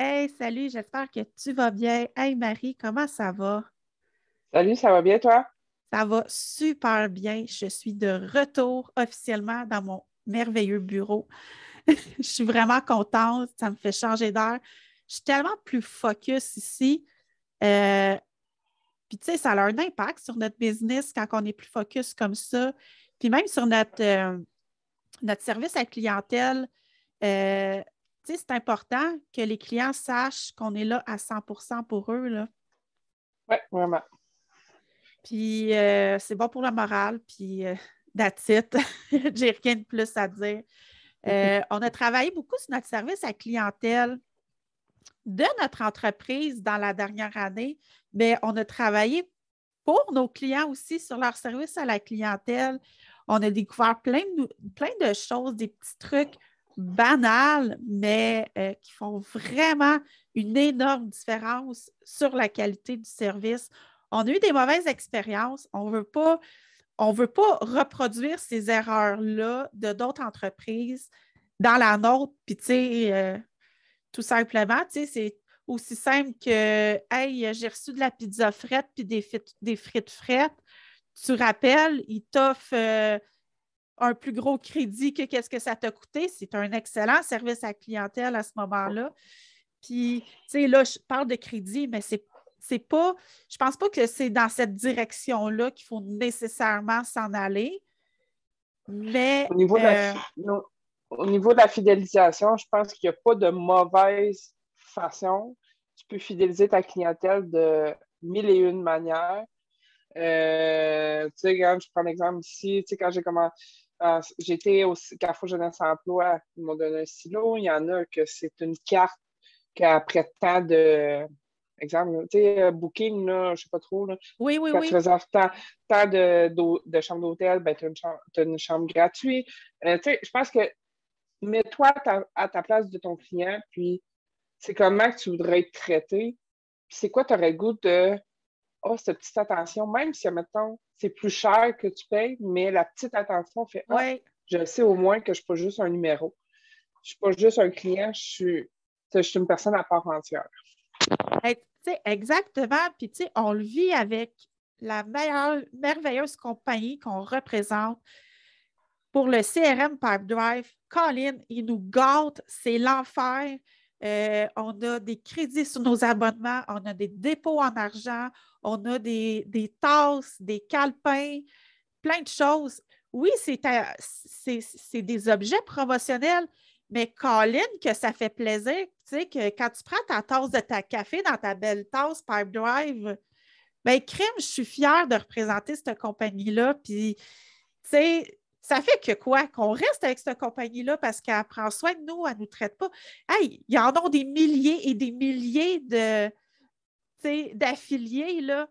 Hey, salut, j'espère que tu vas bien. Hey Marie, comment ça va? Salut, ça va bien toi? Ça va super bien. Je suis de retour officiellement dans mon merveilleux bureau. Je suis vraiment contente. Ça me fait changer d'air. Je suis tellement plus focus ici. Euh, Puis, tu sais, ça a un impact sur notre business quand on est plus focus comme ça. Puis même sur notre service à clientèle. Euh, Tu sais, c'est important que les clients sachent qu'on est là à 100% pour eux, là. Oui, vraiment. Puis c'est bon pour le moral, puis that's it. J'ai rien de plus à dire. On a travaillé beaucoup sur notre service à clientèle de notre entreprise dans la dernière année, mais on a travaillé pour nos clients aussi sur leur service à la clientèle. On a découvert plein de choses, des petits trucs banals, mais qui font vraiment une énorme différence sur la qualité du service. On a eu des mauvaises expériences. On veut pas reproduire ces erreurs-là de d'autres entreprises dans la nôtre. Puis, tu sais, tout simplement, tu sais, c'est aussi simple que, hey, j'ai reçu de la pizza frette puis des frites frettes. Tu rappelles, ils t'offrent un plus gros crédit que qu'est-ce que ça t'a coûté. C'est un excellent service à clientèle à ce moment-là. Puis, tu sais, là, je parle de crédit, mais c'est pas, je pense pas que c'est dans cette direction-là qu'il faut nécessairement s'en aller. Mais Au niveau de la, non, au niveau de la fidélisation, je pense qu'il n'y a pas de mauvaise façon. Tu peux fidéliser ta clientèle de mille et une manières. Tu sais, regarde, je prends l'exemple ici, tu sais, quand j'étais au Carrefour Jeunesse Emploi, ils m'ont donné un stylo. Il y en a que c'est une carte qu'après tant de, exemple, tu sais, Booking, là, je sais pas trop, là, oui, oui, quand tu oui. réserves tant de chambres d'hôtel, ben, tu as t'as une chambre gratuite. Tu sais, je pense que mets-toi à ta place de ton client, puis c'est comment que tu voudrais être traité, puis c'est quoi tu aurais le goût de, oh, cette petite attention, même si, mettons, c'est plus cher que tu payes, mais la petite attention fait, ah, Oui. je sais au moins que je ne suis pas juste un numéro. Je ne suis pas juste un client, je suis une personne à part entière. Hey, tu sais, exactement. Puis, tu sais, on le vit avec la meilleure, merveilleuse compagnie qu'on représente pour le CRM Pipedrive. Colin, il nous gâte, c'est l'enfer. On a des crédits sur nos abonnements, on a des dépôts en argent, on a des tasses, des calepins, plein de choses. Oui, c'est des objets promotionnels, mais Colin, que ça fait plaisir, tu sais, que quand tu prends ta tasse de ta café dans ta belle tasse Pipe Drive, ben crime, je suis fière de représenter cette compagnie-là. Puis, tu sais, ça fait que quoi? Qu'on reste avec cette compagnie-là parce qu'elle prend soin de nous, elle ne nous traite pas. Hey, il y en a des milliers et des milliers d'affiliés, là.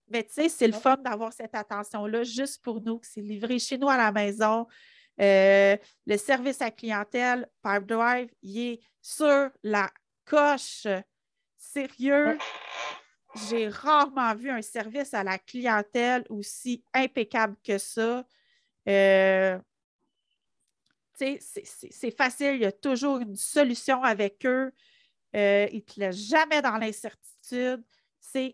Mais tu sais, c'est le fun d'avoir cette attention-là juste pour nous, que c'est livré chez nous à la maison. Le service à clientèle, Pipedrive, il est sur la coche. Ouais. Sérieux, j'ai rarement vu un service à la clientèle aussi impeccable que ça. Euh, c'est facile, il y a toujours une solution avec eux. Ils ne te laissent jamais dans l'incertitude. C'est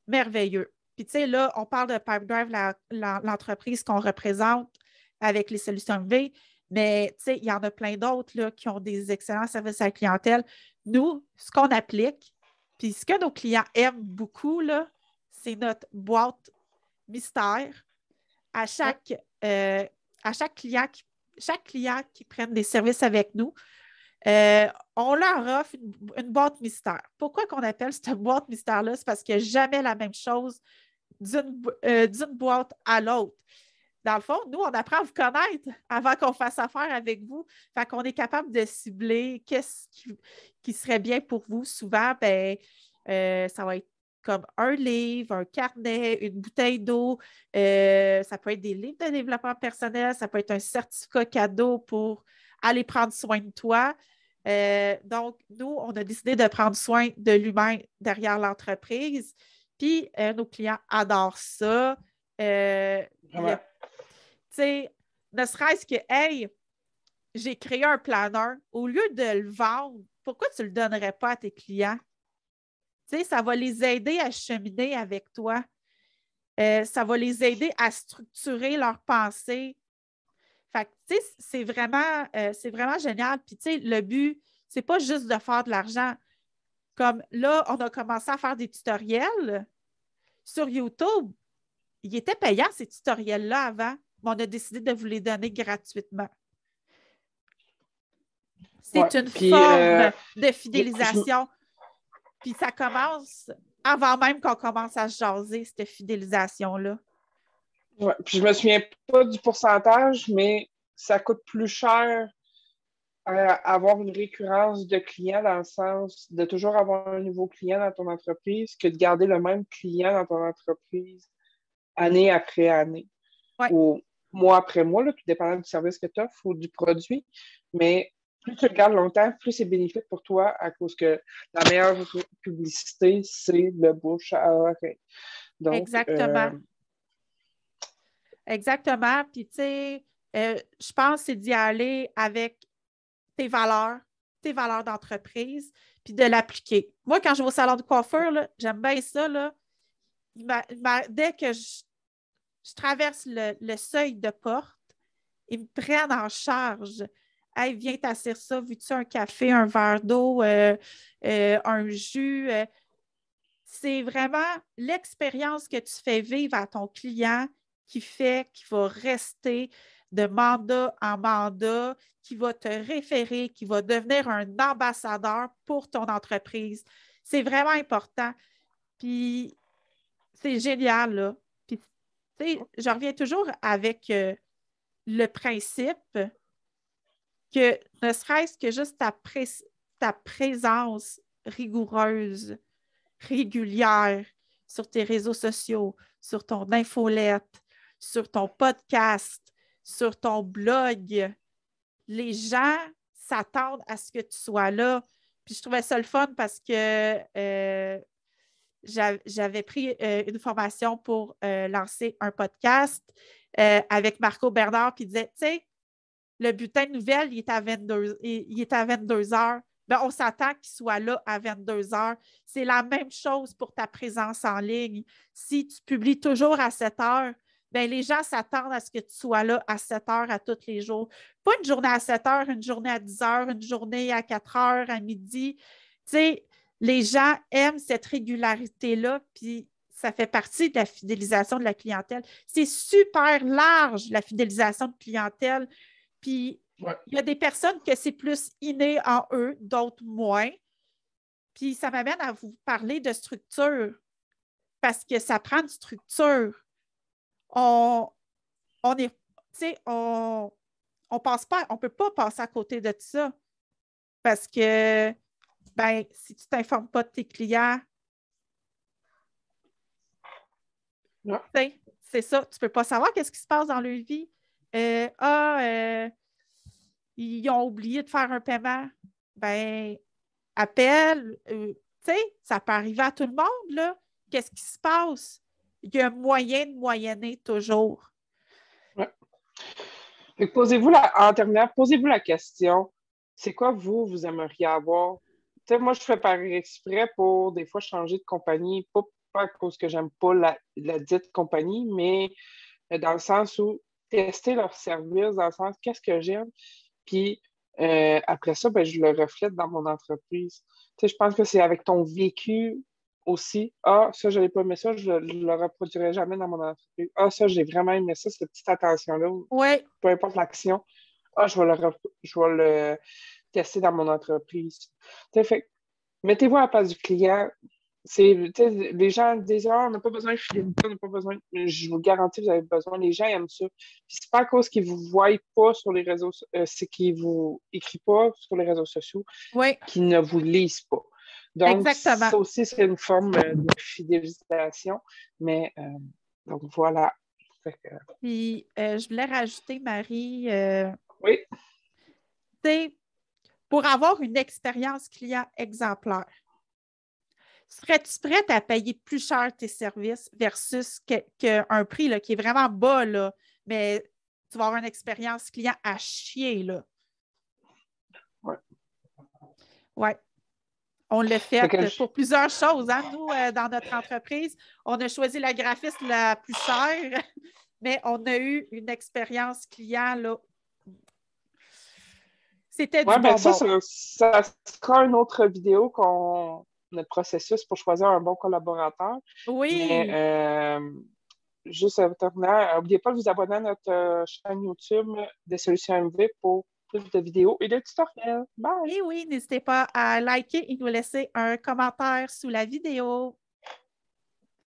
merveilleux. Puis, tu sais, là, on parle de Pipedrive, l'entreprise qu'on représente avec les solutions V, mais tu sais, il y en a plein d'autres là, qui ont des excellents services à la clientèle. Nous, ce qu'on applique, puis ce que nos clients aiment beaucoup, là, c'est notre boîte mystère. À Ouais. chaque, euh, à chaque client qui prenne des services avec nous, euh, on leur offre une boîte mystère. Pourquoi qu'on appelle cette boîte mystère-là? C'est parce qu'il n'y a jamais la même chose d'une boîte à l'autre. Dans le fond, nous, on apprend à vous connaître avant qu'on fasse affaire avec vous. Fait qu'on est capable de cibler qui serait bien pour vous. Souvent, ben, ça va être comme un livre, un carnet, une bouteille d'eau. Ça peut être des livres de développement personnel, ça peut être un certificat cadeau pour aller prendre soin de toi. Donc, nous, on a décidé de prendre soin de l'humain derrière l'entreprise. Puis, nos clients adorent ça. Il y a, Vraiment. tu sais, ne serait-ce que, hey, j'ai créé un planeur. Au lieu de le vendre, pourquoi tu ne le donnerais pas à tes clients? Tu sais, ça va les aider à cheminer avec toi. Ça va les aider à structurer leurs pensées. Fait que, tu sais, c'est vraiment génial. Puis, tu sais, le but, c'est pas juste de faire de l'argent. Comme là, on a commencé à faire des tutoriels sur YouTube. Ils étaient payants, ces tutoriels-là, avant, mais on a décidé de vous les donner gratuitement. C'est une forme de fidélisation. Puis ça commence avant même qu'on commence à se jaser, cette fidélisation-là. Ouais. Puis je me souviens pas du pourcentage, mais ça coûte plus cher avoir une récurrence de clients dans le sens de toujours avoir un nouveau client dans ton entreprise que de garder le même client dans ton entreprise année après année. Ouais. Ou mois après mois, là, tout dépendant du service que tu offres ou du produit. Mais plus tu le gardes longtemps, plus c'est bénéfique pour toi à cause que la meilleure publicité, c'est le bouche à oreille. Donc, exactement. Exactement. Puis, tu sais, je pense que c'est d'y aller avec tes valeurs d'entreprise, puis de l'appliquer. Moi, quand je vais au salon de coiffeur, là, j'aime bien ça. Là. Dès que je traverse le seuil de porte, ils me prennent en charge. Hey, viens t'asseoir ça, veux-tu un café, un verre d'eau, un jus? C'est vraiment l'expérience que tu fais vivre à ton client qui fait qu'il va rester de mandat en mandat, qui va te référer, qui va devenir un ambassadeur pour ton entreprise. C'est vraiment important. Puis, c'est génial, là. Puis, tu sais, je reviens toujours avec le principe que ne serait-ce que juste ta présence rigoureuse, régulière sur tes réseaux sociaux, sur ton infolette, sur ton podcast, sur ton blog, les gens s'attendent à ce que tu sois là. Puis je trouvais ça le fun parce que j'avais pris une formation pour lancer un podcast avec Marco Bernard, puis il disait, tu sais, le bulletin de nouvelles, il est à 22 heures. Ben, on s'attend qu'il soit là à 22 heures. C'est la même chose pour ta présence en ligne. Si tu publies toujours à 7 heures, ben, les gens s'attendent à ce que tu sois là à 7 heures à tous les jours. Pas une journée à 7 heures, une journée à 10 heures, une journée à 4 heures, à midi. Tu sais, les gens aiment cette régularité-là, puis ça fait partie de la fidélisation de la clientèle. C'est super large, la fidélisation de clientèle. Puis, il y a des personnes que c'est plus inné en eux, d'autres moins. Puis, ça m'amène à vous parler de structure, parce que ça prend une structure. On est, tu sais, on passe pas, on peut pas passer à côté de ça, parce que, ben, si tu t'informes pas de tes clients, c'est ça, tu peux pas savoir qu'est-ce qui se passe dans leur vie. Ils ont oublié de faire un paiement. Ben, appelle, tu sais, ça peut arriver à tout le monde, là. Qu'est-ce qui se passe? Il y a un moyen de moyenner toujours. Ouais. En terminant, posez-vous la question, c'est quoi vous aimeriez avoir? Tu sais, moi, je fais par exprès pour des fois changer de compagnie, pas à cause que j'aime pas la dite compagnie, mais dans le sens où tester leur service, dans le sens qu'est-ce que j'aime, puis après ça, ben, je le reflète dans mon entreprise. Tu sais, je pense que c'est avec ton vécu aussi. Ah, ça, je n'avais pas aimé ça, je ne le reproduirai jamais dans mon entreprise. Ah, ça, j'ai vraiment aimé ça, cette petite attention-là. Oui. Peu importe l'action. Ah, je vais le tester dans mon entreprise. Tu sais, fait, mettez-vous à la place du client. Les gens disent ah, on n'a pas besoin de fidélité, on n'a pas besoin. Je vous garantis, vous avez besoin. Les gens aiment ça. Puis c'est pas à cause qu'ils ne vous voient pas sur les réseaux, c'est qu'ils ne vous écrivent pas sur les réseaux sociaux, qu'ils ne vous lisent pas. Donc, exactement. Ça aussi, c'est une forme de fidélisation. Mais donc voilà. Puis je voulais rajouter, Marie, oui. Pour avoir une expérience client exemplaire, serais-tu prête à payer plus cher tes services versus qu'un prix là, qui est vraiment bas, là, mais tu vas avoir une expérience client à chier, là? Ouais. Oui. On l'a fait Que pour plusieurs choses. Hein? Nous, dans notre entreprise, on a choisi la graphiste la plus chère, mais on a eu une expérience client, là. C'était du ben bonbon. ça sera une autre vidéo notre processus pour choisir un bon collaborateur. Oui. Mais juste en terminant, n'oubliez pas de vous abonner à notre chaîne YouTube des Solutions MV pour plus de vidéos et de tutoriels. Bye! Et oui, n'hésitez pas à liker et nous laisser un commentaire sous la vidéo.